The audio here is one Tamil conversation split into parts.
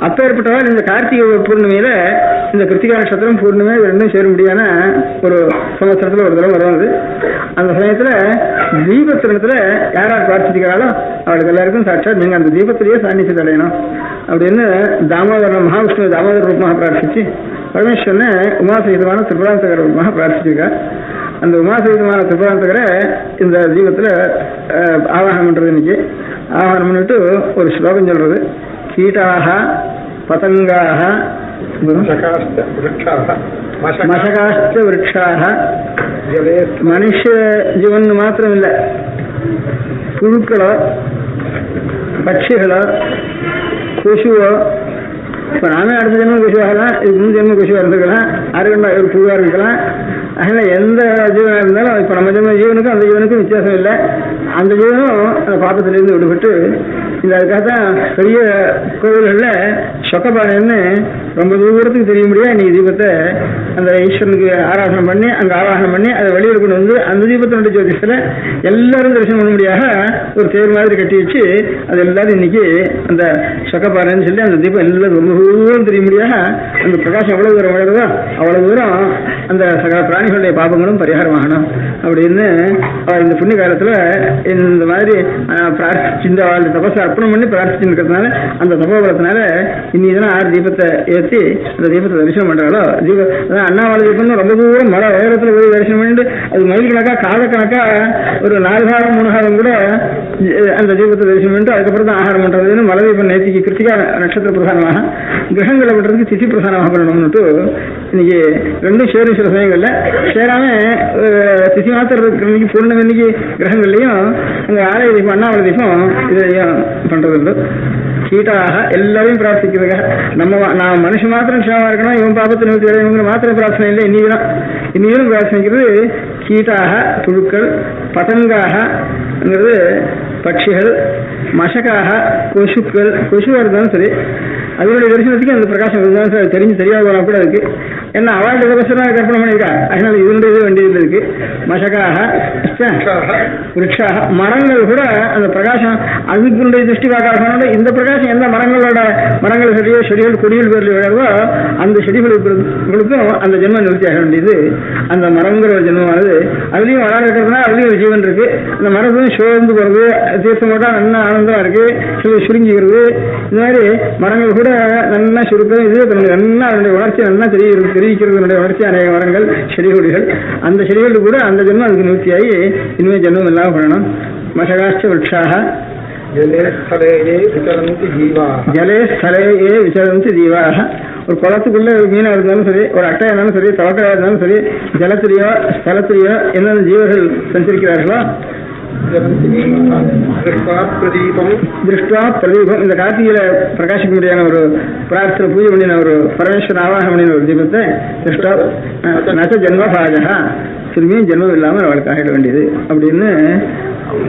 அப்பேற்பட்டவாள் இந்த கார்த்திகை பூர்ணிமையில இந்த கிருத்திகா நட்சத்திரம் பூர்ணிமை ரெண்டும் சேர முடியான ஒரு சமஸ்திரத்துல ஒரு தடவை வருவது. அந்த சமயத்துல தீபத்திரத்துல யாரார் பிரார்த்திக்கிறாளோ அவளுக்கு எல்லாருக்கும் சாட்சாத் நீங்க அந்த தீபத்திலேயே சாநித்தியத்தை அடையணும் அப்படின்னு தாமோதர மகாவிஷ்ணு தாமோதர ரூபமாக பிரார்த்திச்சு பரமேஸ்வரனை உமாசகிதமான திரிபுராந்தகர ரூபமாக பிரார்த்திச்சிருக்கார். அந்த உமாசகிதமான திரிபுராந்தகரை இந்த தீபத்துல ஆவாகனம் பண்றது. இன்னைக்கு ஆவாகனம் பண்ணிட்டு ஒரு ஸ்லோகம் சொல்றது, கீட்டாக பதங்காக மசகாஷ்ட விருட்சாக, மனுஷ ஜீவன் மாத்திரம் இல்லை, புழுக்களோ பட்சிகளோ கொசுவோ, இப்போ நாமே அடுத்த ஜென்மம் கொசுவாகலாம், இதுக்கு முன் ஜென்மம் கொசுவாக இருந்துக்கலாம், அருகண்டா ஒரு புழுவாக இருக்கலாம். அதனால் எந்த ஜீவனாக இருந்தாலும் இப்போ நம்ம ஜென்ம ஜீவனுக்கும் அந்த ஜீவனுக்கும் வித்தியாசம் இல்லை. அந்த ஜீவனும் அந்த பாப்பத்திலேருந்து விடுபட்டு இந்த அதுக்காக தான் பெரிய கோவில்களில் சொக்கபானைன்னு ரொம்ப தூரத்துக்கு தெரிய முடியாது. இன்னைக்கு தீபத்தை அந்த ஈஸ்வரனுக்கு ஆராதனை பண்ணி அங்கே ஆவாகனம் பண்ணி அதை வெளியில் கொண்டு வந்து அந்த தீபத்தினுடைய ஜோதிஷத்தில் எல்லாரும் தரிசனம் பண்ண முடியாத ஒரு தேர் மாதிரி கட்டி வச்சு அது எல்லாரும் இன்னைக்கு அந்த சொக்கபானைன்னு சொல்லி அந்த தீபம் எல்லாம் ரொம்ப தூரம் தெரிய முடியாத அந்த பிரகாசம் எவ்வளவு தூரம் வளருதோ அவ்வளவு தூரம் அந்த சகல பிராணிகளுடைய பாபங்களும் பரிகாரமாகணும் அப்படின்னு இந்த புண்ணிய காலத்தில் இந்த மாதிரி பிரார்த்திச்சு இந்த தபசை அர்ப்பணம் பண்ணி பிரார்த்திச்சு இருக்கிறதுனால அந்த தபோபலத்தினால இன்னைக்கு 6 தீபத்தை ஏற்றி அந்த தீபத்தை தரிசனம் பண்றாலோ அதான் அண்ணாமலை தீபம்னு ரொம்ப தூரம் மழை உயரத்தில் போய் தரிசனம் பண்ணிட்டு அது மைல் கணக்கா கால கணக்கா ஒரு 4 காலம் 3 காலம் கூட அந்த தீபத்தை தரிசனம் பண்ணிட்டு அதுக்கப்புறம் தான் ஆகாரம் பண்றதுன்னு மலை தீபம் நேற்றுக்கு கிருத்திகா நட்சத்திர பிரதானமாக கிரகங்களை பண்றதுக்கு திதி பிரதானமாக பண்ணணும்னுட்டு இன்னைக்கு ரெண்டும் சேரும் சில சமயங்கள்ல சேராம திசி மாத்திரம் இன்னைக்கு பூர்ணம் இன்னைக்கு கிரகங்கள்லையும் அங்க ஆலய தீபம் அண்ணாமலை தீபம் இதையும் பண்றது. கீட்டாக எல்லாரையும் பிரார்த்திக்கிறதுங்க. நான் மனுஷன் மாத்திரம் க்ஷேமமா இருக்கணும், இவன் பாபத்தை நிறுத்தி இவங்க மாத்திரம் பிரார்த்தனை இல்லை. இன்னும் பிரார்த்தனைக்கிறது கீட்டாக புழுக்கள், பதங்காகங்கிறது பட்சிகள், மசக்காக கொசுக்கள், கொசுவாக இருந்தாலும் சரி அதனுடைய தரிசனத்துக்கு அந்த பிரகாசம் இருந்தாலும் சரி தெரிஞ்சு தெரியாத கூட இருக்கு. ஏன்னா அவாழ்ந்த தபசனா கற்பனை பண்ணியிருக்கா, அதனால இதனுடைய இது வேண்டியது இருக்கு. மசக்காக விருட்சாக, மரங்கள் கூட அந்த பிரகாசம் அதுக்குடைய திருஷ்டி பார்க்காத இந்த பிரகாசம் எந்த மரங்கள் செடிகள் கொடிகள் பேரில் விழவோ அந்த செடிகளுக்கும் அந்த ஜென்மம் நிறுத்தி ஆக வேண்டியது. அந்த மரங்கிற ஒரு ஜென்மமானது அதுலயும் வளர இருக்கிறதுனா அதுலயும் ஒரு ஜீவன் இருக்கு. அந்த மரத்தையும் சோர்ந்து போறது, தீர்த்தம் போட்டா நல்லா ஆனந்தமா இருக்கு, சுருங்கிக்கிறது. இந்த மாதிரி மரங்கள் கூட நல்லா சுருக்கம் இது நல்லா அதனுடைய வளர்ச்சி நல்லா தெரிவிக்கிறது. வளர்ச்சி அநேக மரங்கள் செடி கொடிகள் அந்த செடிகளுக்கு கூட அந்த ஜென்மம் அதுக்கு நிவர்த்தியாகி இனிமே ஜென்மம் எல்லாம் பண்ணணும். மசகாஷ்ட விருட்சாக ஜலே ஸ்தலேயே விசரந்தி ஜீவாக. ஒரு குளத்துக்குள்ள ஒரு மீனா இருந்தாலும் சரி, ஒரு அட்டையா இருந்தாலும் சரி, தவக்கடையா இருந்தாலும் சரி, ஜலத்திலேயோ ஸ்தலத்திலேயோ என்னென்ன ஜீவர்கள் சஞ்சரிக்கிறார்களோ திருஷ்டா பிரதீபம். இந்த கார்த்திகையில பிரகாசிக்க முடியாத ஒரு பிரார்த்தனை பூஜை பண்ணின ஒரு பரமேஸ்வர ஆவாகம் பண்ணின ஒரு தீபத்தை திருஷ்டா நச ஜென்மபாஜா, திரும்பியும் ஜென்மம் இல்லாமல் அவளுக்கு ஆகிட வேண்டியது அப்படின்னு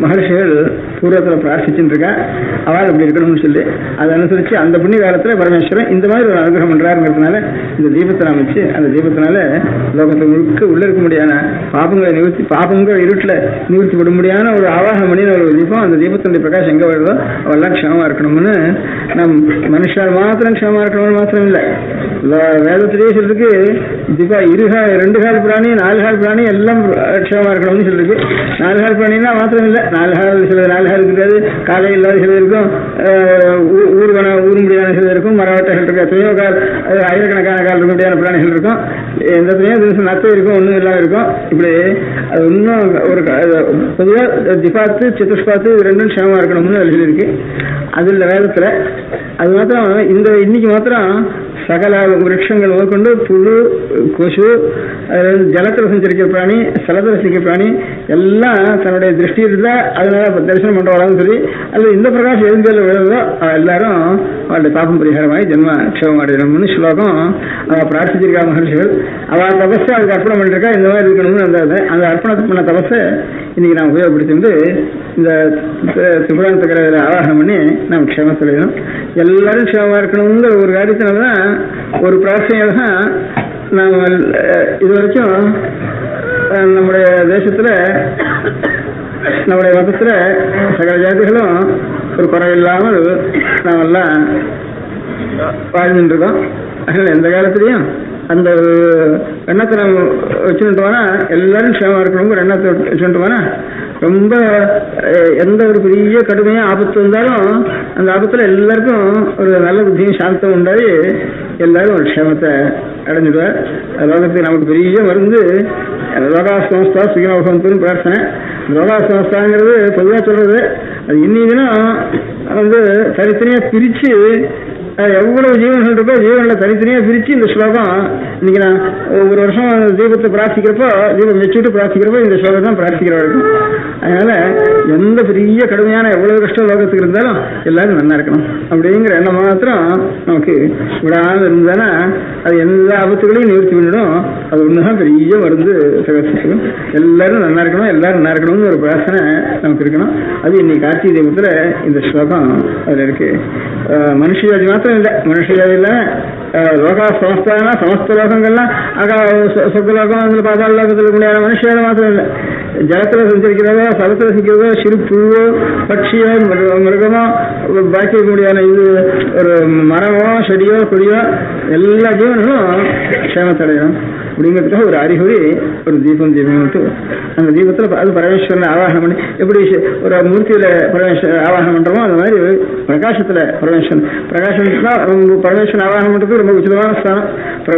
மகர்ஷிகள் பூர்வத்தில் பிரார்த்திச்சுட்டு இருக்கா. அவள் அப்படி இருக்கணும்னு சொல்லி அதை அனுசரிச்சு அந்த புண்ணிய காலத்தில் பரமேஸ்வரன் இந்த மாதிரி ஒரு அனுகிரகம் பண்றாருங்கிறதுனால இந்த தீபத்தை அமைச்சு அந்த தீபத்தினால லோகத்தை முழுக்க உள்ள இருக்க முடியாத பாபங்கள் இருட்டில் நிவர்த்தி பட முடியாத ஒரு ஆவாகம் பண்ணின ஒரு தீபம். அந்த தீபத்தினுடைய பிரகாசம் எங்கே வருதோ அவெல்லாம் க்ஷேமமா இருக்கணும்னு நம் மனுஷால் மாத்திரம் க்ஷேமமா இருக்கணும்னு மாத்திரம் இல்லை, வேதத்திலேயே சொல்றதுக்கு தீபா 2 கால் பிராணி 4 கால் பிராணி எல்லாம் க்ஷேமமா இருக்கணும்னு சொல்லிருக்கு. 4 கால் பிராணினா மாத்திரம் இல்லை, 4 கால் இருக்காது, காலை இல்லாத சில இருக்கும், ஊர் முடியாத சில இருக்கும், மரவட்டைகள் இருக்கு, எத்தனையோ கால் ஆயிரக்கணக்கான கால் இருக்க முடியாத பிராணிகள் இருக்கும், எந்த தினம் நத்தை இருக்கும், ஒன்றும் இல்லாமல் இருக்கும். இப்படி அது இன்னும் ஒரு பொதுவாக திபாத்து சதுஷ்பாத்து ரெண்டும் க்ஷேமமா இருக்கணும்னு அது சொல்லியிருக்கு. அது இல்லை வேதத்தில். அது மாத்திரம் இன்னைக்கு மாத்திரம் சகல விருட்சங்கள் முதற்கொண்டு புழு, கொசு, ஜலத்தில் சஞ்சரிக்கிற பிராணி, ஸ்தலத்தில் சஞ்சரிக்கிற பிராணி எல்லாம் தன்னுடைய திருஷ்டி இருந்தால் அதனால தரிசனம் பண்ணுறவங்களும் சரி, அல்லது இந்த பிரகாசம் எழுந்தியில் விழுந்தோ எல்லாரும் அவளுடைய பாப்பம் பரிகாரமாகி ஜென்ம க்ஷேமம் அடையணும்னு ஸ்லோகம் அவள் பிரார்த்திச்சிருக்கா மகர்ஷிகள். அவள் தபஸை அதுக்கு அர்ப்பணம் பண்ணிருக்கா. இந்த மாதிரி இருக்கணும்னு அந்த அர்ப்பணம் பண்ண தபஸை இன்னைக்கு நான் உபயோகப்படுத்திட்டு இந்த திரிபுராந்தகரை ஆவாகனம் பண்ணி நாம் க்ஷேமத்தை அடையணும். எல்லாரும் க்ஷேமமாக இருக்கணுங்கிற ஒரு காரியத்தினால்தான் ஒரு பிரார்த்தனையில தான் நாம் இது வரைக்கும் நம்முடைய தேசத்துல நம்முடைய மதத்துல சகல ஜாதிகளும் ஒரு குறையில்லாமல் நாமெல்லாம் வாழ்ந்துட்டு இருக்கோம். அதனால எந்த காலத்திலையும் அந்த ஒரு எண்ணத்தை நம்ம வச்சுட்டோம்னா எல்லாரும் க்ஷேமமா இருக்கணுங்கிற எண்ணத்தை வச்சுட்டோம்னா ரொம்ப எந்த ஒரு பெரிய கடுமையாக ஆபத்து வந்தாலும் அந்த ஆபத்தில் எல்லாருக்கும் ஒரு நல்ல புத்தியும் சாந்தம் உண்டாகி எல்லாரும் ஒரு க்ஷேமத்தை அடைஞ்சிடுவார். லோகத்துக்கு நமக்கு பெரிய மருந்து லோகா சமஸ்தா சுகினோகம்னு பிரார்த்தனை. லோகா சமஸ்தாங்கிறது பொதுவாக சொல்றது அது இன்னைக்குன்னா தனித்தனியாக பிரித்து எவ்வளவு ஜீவன்கள் இருக்கோ ஜீவனில் தனித்தனியாக பிரித்து இந்த ஸ்லோகம் இன்னைக்கு நான் ஒவ்வொரு வருஷம் தீபத்தை பிரார்த்திக்கிறப்போ தீபம் வச்சுட்டு பிரார்த்திக்கிறப்போ இந்த ஸ்லோகம் தான் பிரார்த்திக்கிற வரைக்கும். அதனால எந்த பெரிய கடுமையான எவ்வளவு கஷ்டம் லோகத்துக்கு இருந்தாலும் எல்லாரும் நல்லா இருக்கணும் அப்படிங்கிற எண்ணம் மாத்திரம் நமக்கு விடாமல் இருந்தானா அது எந்த ஆபத்துகளையும் நிவர்த்தி பண்ணிடும். அது ஒண்ணுதான் பெரிய மருந்து சகசியம். எல்லாரும் நல்லா இருக்கணும் எல்லாரும் நல்லா இருக்கணும்னு ஒரு பிரார்த்தனை நமக்கு இருக்கணும். அது இன்னைக்கு கார்த்திகை தீபத்துல இந்த ஸ்லோகம் அதுல இருக்கு. மனுஷஜாதி மாத்திரம் இல்லை, மனுஷஜாதியில லோகா சமஸ்தானா சமஸ்த லோகங்கள்லாம் சொர்க்கலோகம் அதுல பாதாள லோகத்தில் முடியாத மனுஷஜாதி மாத்திரம் இல்லை. ஜலத்துல சஞ்சரிக்கிறதோ சலத்துல சிக்கிறதோ சிறு புழுவோ பட்சியோ மிருகமோ பாக்கி முடியாத இது ஒரு மரமோ செடியோ கொடியோ எல்லா ஜீவன்களும் க்ஷேமத்தடையணும் அப்படிங்கிறதுக்காக ஒரு அறிகுறி ஒரு தீபம் தீபம்ட்டு அந்த தீபத்தில் அது பரமேஸ்வரனை ஆவாகனம் பண்ணி எப்படி ஒரு மூர்த்தியில பரமேஸ்வரன் ஆவாகனம் பண்றோமோ அந்த மாதிரி பிரகாசத்துல பரமேஸ்வரன் பரமேஸ்வரன் ஆவாகனம் பண்றது ரொம்ப உச்சிதமான ஸ்தானம்.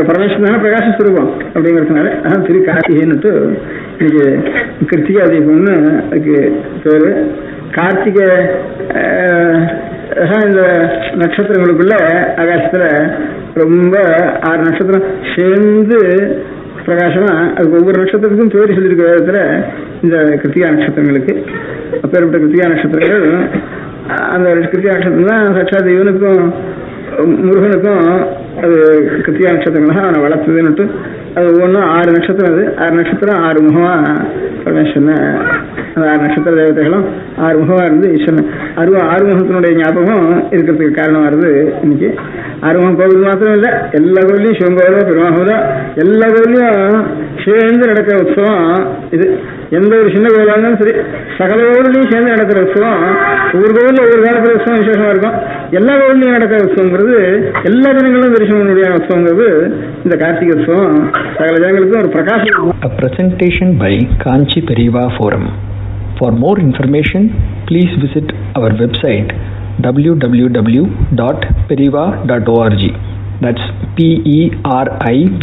பரமேஸ்வரன் தானே பிரகாச ஸ்வரூபம் அப்படிங்கிறதுனால அதான் திரு கார்த்திகைன்னுட்டு இன்னைக்கு கிருத்திகா தீபம்னு அதுக்கு பேரு. கார்த்திகை இந்த நட்சத்திரங்களுக்குள்ள ஆகாசத்துல ரொம்ப 6 நட்சத்திரம் சேர்ந்து பிரகாசமா அதுக்கு ஒவ்வொரு நட்சத்திரத்துக்கும் பேர் சொல்லியிருக்க விதத்துல இந்த கிருத்திகா நட்சத்திரங்களுக்கு அப்பேற்பட்ட கிருத்திகா நட்சத்திரங்கள் அந்த கிருத்திகா நட்சத்திரம் தான் சாட்சாத் இவனுக்கும் முருகனுக்கும் அது கிருத்திகா நட்சத்திரங்களாக அவனை வளர்த்ததுன்னுட்டு அது ஒவ்வொன்றும் 6 நட்சத்திரம். அது 6 நட்சத்திரம் 6 முகமா பரமேஸ்வரன் அந்த 6 நட்சத்திர தேவதைகளும் 6 முகமா இருந்து ஈஸ்வரன் 6 முகத்தினுடைய ஞாபகம் இருக்கிறதுக்கு காரணமா இருந்து இன்னைக்கு 6 முகம் கோவில் மாத்திரம் இல்லை, எல்லா கோவிலையும் சிவன் கோவிலோ பெருமாகோவிலோ எல்லா கோவிலையும் சேர்ந்து நடக்கிற உற்சவம் இது. எந்த ஒரு சின்ன கோவிலாக இருந்தாலும் சரி சகல கோவிலையும் சேர்ந்து நடக்கிற உற்சவம். ஒவ்வொரு கோவிலில் ஒவ்வொரு காலத்துல உற்சவம் விசேஷமா இருக்கும். எல்லா கோவிலையும் நடக்கிற உற்சவங்கிறது எல்லா ஜனங்களும் தரிசனம் பண்ண உற்சவங்கிறது இந்த கார்த்திகை உற்சவம் சகல ஜனங்களுக்கும் ஒரு பிரகாசம். A presentation by Kanchi Periva Forum. For more information, please visit our website www.periva.org. That's PERIVA.org.